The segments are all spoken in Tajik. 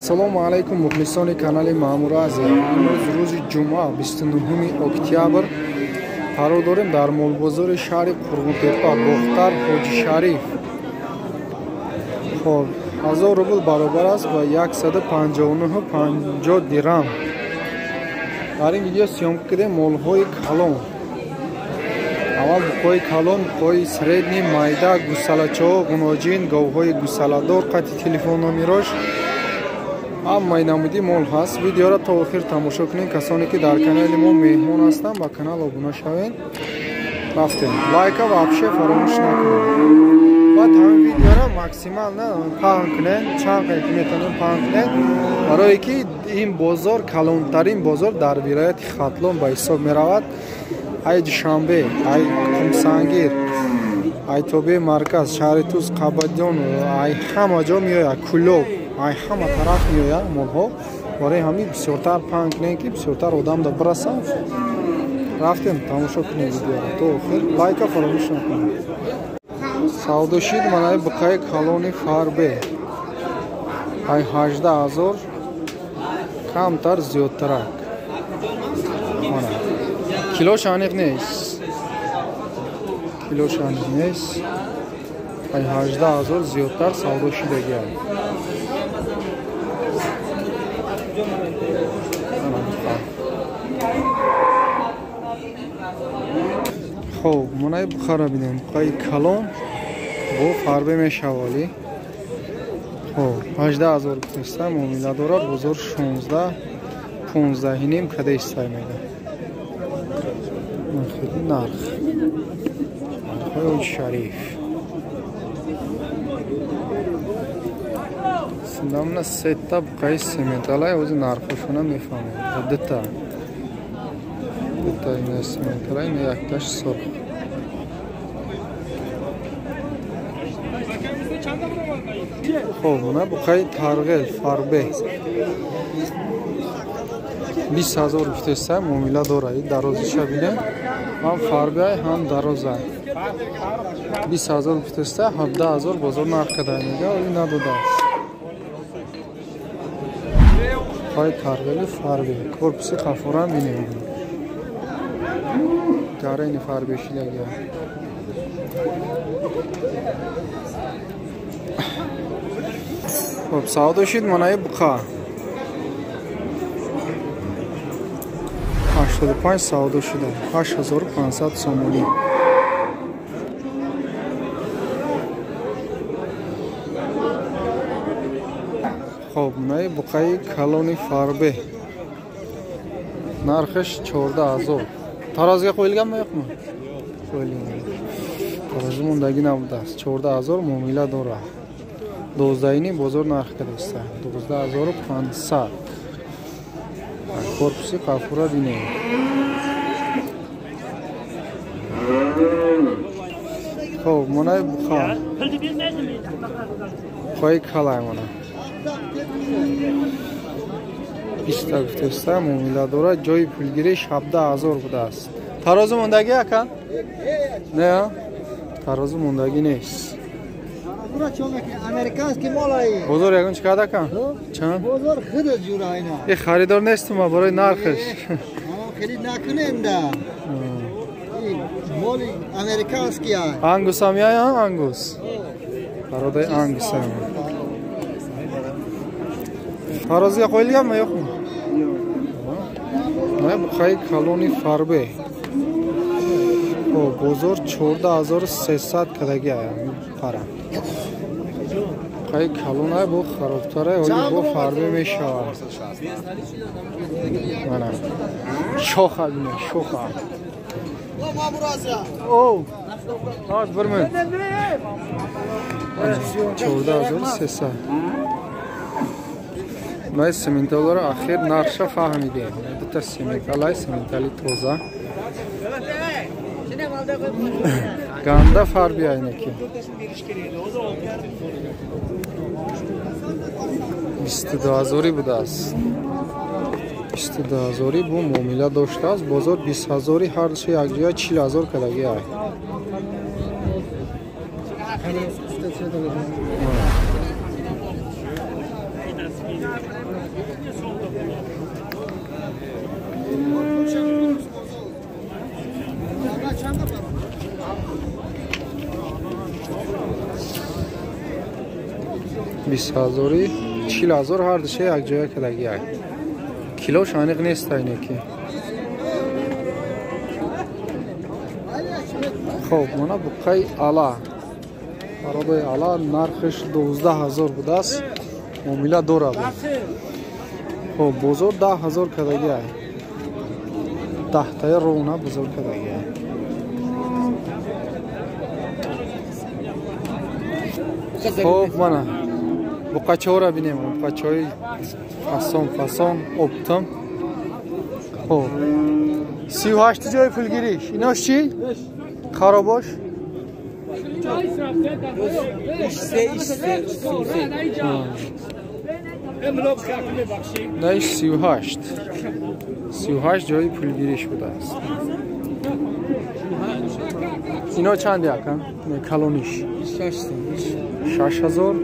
Assalomu alaykum muxlisoni kanali Ma'mur Aziz. Imroz rozi Juma 29 oktyabr qaror dorim dar molbozori shahri Qurg'untepa Bo'xtar Hoji Sharif. Xo'p, 1000 rubl barobar است va 159.50 dirham. Dar in video syomka kardem molҳои калон. Аввал буқои калон, буқои средни, майда, гусалачо, гуноҷин, говҳои гусаладор, қати телефономирош аммаи намуди мол ҳаст. Видеоро то охир тамошо кунед. Касоне ки дар канали мо меҳмон ҳастанд ба канал обуна шавед. Рафтем лайка вообще фаромӯш накунед. Ва ҳамин видеоро максимал паҳн кунед, чанд қайки метавонед паҳн кунед, барое ки ин бозор калонтарин бозор дар вилояти Хатлон ба ҳисоб меравад. Ай Душанбе, ай Хумсангир, ай Тобе марказ, шаҳри Туз, Қабаддиён, ай ҳама ҷо меояд, Кӯлоб, ай ҳама тараф меояд молҳо. Бораи ҳамин бисёртар паҳн кунед ки бисёртар одам да бирасанд. Рафтем тамошо кунед видеоро то охир. Лайка фаромӯш накунед. Савдо шид манаи буқаи калони фарбе. Ай 18000 камтар зиёдтарак. Мана килош аниқ нест. Килош аниқ нест. Ай 18000 зиёдтар савдо шидагиам. Хоб, манаи бухара бидем. Буқаи калон бо фарбе мешавали. Хоб, 18000 гуфтаста муомила дорад. Бозор 16-15 кадаи сай меда. Хеле нарх. Хоҷи Шариф. Синдамна сетта буқаи сементалай ози нархошона мефаҳмед. Дата. Дата ин сементалай ин якташ сурх. Хоб, мана буқаи тарғел фарбе. 20000 гуфтаста муомила дорад. Дарозиша бинед. Ҳам фарбе ҳам дароза. 20000 гуфтаста 17000 бозор нарх кадай мега, оли надодааст. Буқаи тарғели фарбе. Корпуси қафурам бинед. Гарайни фарбе шидагия. Хоб, савдо шид манаи буқа. 85 савдо шуда. 8500 сомонӣ. Хоб, манаи буқаи калони фарбе. Нархаш 14000. Таразига қоилган мо ёқмо? Қоилган. Тарази мондаги набудааст. 14000 муомила дорад. 12 бозор нарх кадаста. 12500. Корпуси қафура бинед. Хоб, манаи буқа. Буқаи калай мана. 20 гуфтаста муомила дорад. ҷои пулгириш 17000 будааст. Тарозу мондаги ака? Не, тарозу мондаги нест. Американский молай. Бозор ягон чиқад ака? Чанд? Бозор хида ҷура айна. Е харидор нестум барои нархаш. Харид накунем да. Моли американский ай. Ангус ам я, ангус. Бародай ангус ам. Таразига қоилганма ёқмо? Мана буқаи калони фарбе. О, бозор 14300 кадаги ай пара. Буқаи калонай бо харобтара оли бо фарбе мешавад. Мана шоха бинед, шоха. О, ҳад бирмед. 14300. Май сементаларо ахир нарша фаҳмидем. Дута сементалай, сементали тоза. Ганда фарби айнаки. 22000 будааст. 22000 бу муомила доштааст. Бозор 20000 ҳар ду якҷоя 40000 кадаги ай. 20,000 40,000 هر دشه یک جای کدگی های کیلوش انیق نیست اینه که خب مانا بقای علا برای علا نرخش 12,000 بوده است معامله دوره بود خب بزرگ 10,000 کدگی های تحتای رونه بزرگ کدگی های خب مانا بقچه ها را بینیم بقچه های فسان اپتم خب 38 جای پولگیریش ایناش چی؟ خراباش؟ دایش 38 جای پولگیریش بوده است اینا چند یکن؟ کلونیش 6,000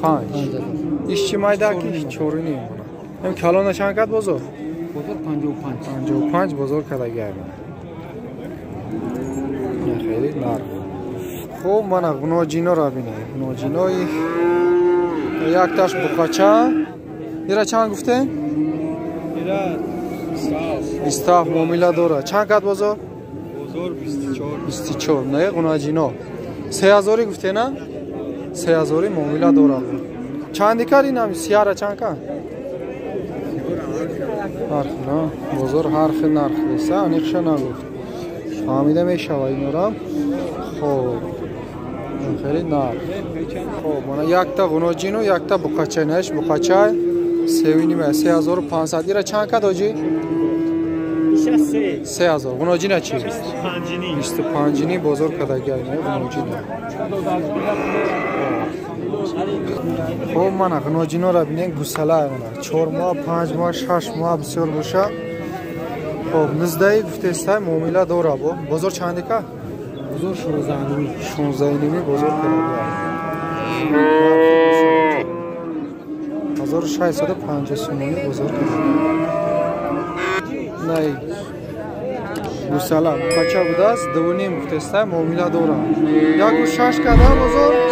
5 ایش چی مایده که چوری نیم این کلونه چند کد بزرگ؟ 55 بزرگ کده گرم خیلی نرم خوب من غنوجینو را بینه غنوجینوی یک تاش بخاچه ایره چند گفته؟ ایره 27 معامله دوره چند کد بزرگ؟ بزرگ 24 نه غنوجینو 3,000 گفته نه؟ 3,000 معامله دوره چندی کاری نمی سیاره چند کن؟ هرخ نه بزرگ هرخ نرخ بسه انیقش نگفت فهمیده میشه و این را خب خیلی نرخ خب من یک تا غنوجینو یک تا بقچه نش بقچه 3,500 ایره چند کد آجی؟ 3,000 غنوجینه چی؟ 25 بزرگ کدگی نه غنوجینه خب من غنوجینو را بینیم گوساله من 4 ماه 5 ماه 6 ماه بسیار باشه خب نزدایی گفته است معامله دوره با بزرگ چنده که؟ بزرگ 16 بزرگ کدگی 1650 بزرگ نه گوساله بچه بوده است 2.5 گفته است معامله دوره یک 6 کده بزرگ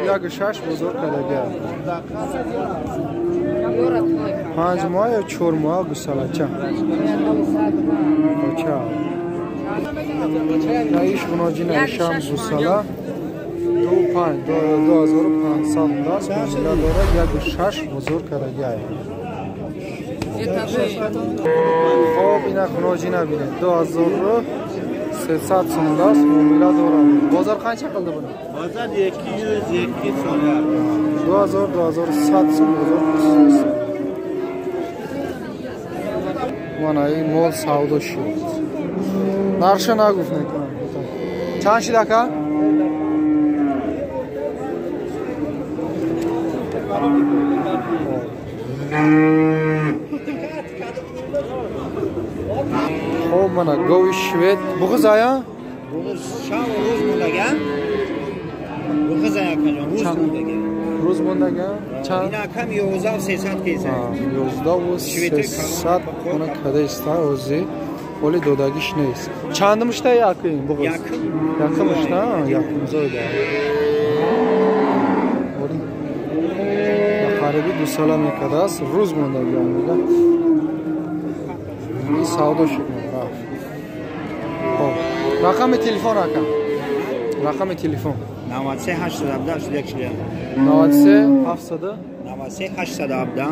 یک 6 بزرگ کدگی 5 ماه یا 4 ماه گوساله چه بچه نایش غنوجین ایشم گوساله 2,500 دست معامله دوره یک 6 بزرگ کدگی خب این غنوجین بینه 2,300 سوم دست معامله دوره بازار خانچه قلده بونه؟ بازار 1,100 سوم 2,100 سوم بزرگ من این مول سودا شد نرخش نگفت نکنم چند شده که؟ خب من گوی شوید بغز آیا؟ بغز شام روز موندگه بغز آیا کنم روز موندگه چند؟ این کم 11,300 کیسه 11,300 کنه کده است اوزی ولی دودگیش نیست چند مشته یکیم بغز؟ یکم مشته؟ یکم زوده ولی قریبی 2 ساله میکده است روز موندگی میگه این سودا شد خب رقم تلفن رقم تلفن 93 817 81 93 700 93 817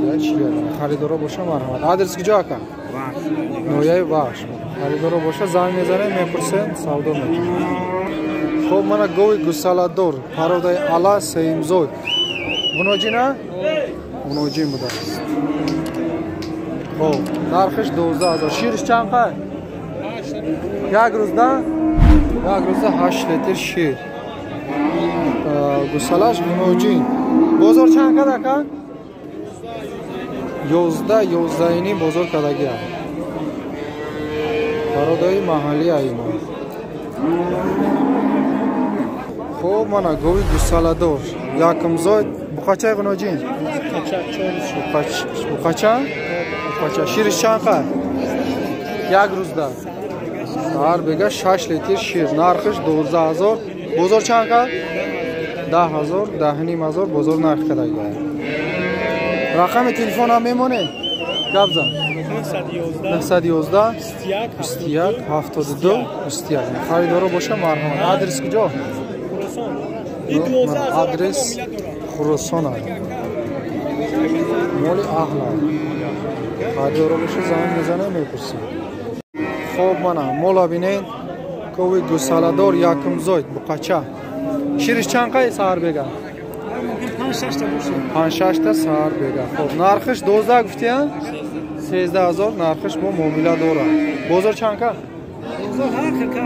81 خریدارا باشه مرحمت آدرس کجا کن نویای باش خریدارا باشه زنگ میزنه میپرسن سودا میکنه خب من گوی گوساله دور پرودای علا سیم زود غنوجین نه؟ غنوجین بوده خب نرخش 12,000 شیرش چند قد؟ یک روز 8 لیتر شیر گوسالهش غنوجین بزرگ چند کده کن؟ 11 بزرگ کدگی هم برادای محلی اینا خب من گوی گوساله دور یکم زود بقچه غنوجین بقچه شیرش چند قد؟ یک روز هر بگه 6 لیتر شیر نرخش 12,000 بزرگ چند قد؟ 10,000 10,500 бозор нарх карда. Рақами телефон ҳам мемонед? Гап зан. 911 21 72 21. Харидоро боша марҳамат. Адрес куҷо? Адрес Хуросон аст. Моли аҳла. Харидоро боша замин мезана мепурсед. Хоб мана мола бинед. Кови гусаладор якумзойд буқача. Шириш чанд қай сар бега? 5-6 та сар бега. Хоб нархиш 12 гуфтия? 13000 нархиш бо муомила дора. Бозор чанд ка? Бозор ҳар ка.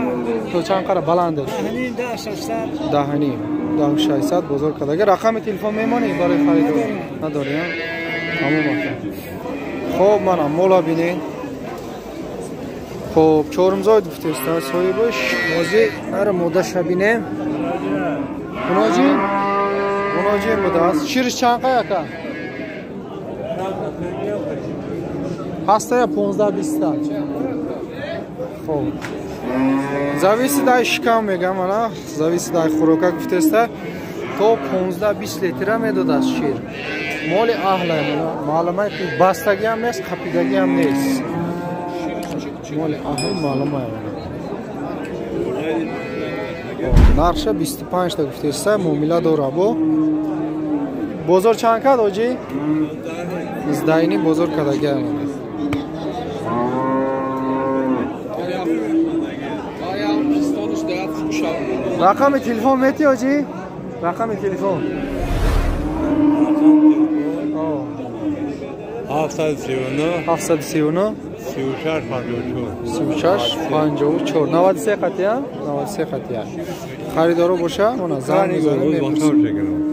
То чанд қара баланде? 10,600. 10,600 бозор кадага. Рақами телефон мемонӣ барои харидор? Надорӣ? Тамом аст. Хоб мана мола бинед. Хоб чорумзойд гуфтест соҳибош мози ара модаша бинем. Уноҷи мудас. Шириш чанд ка яка? Ҳаста я 15-20 та. Хоб. Зависи дай шикам мегам ана. Зависи дай хӯрока гуфтеста. То 15-20 литра медодаст шир. Моли аҳла маълумай ки бастаги ҳам нест, қапидаги ҳам нест. Моли аҳли маълумай. Нарша 25 та гуфтеста, муомила дора бо. Бозор чанд кад оҷи? 19 бозор кадаги ҳам. Рақами телефон мети оҷи? Рақами телефон. 739 36 54 93 қатия 93 қатия. Харидоро боша, мона зан мезанем.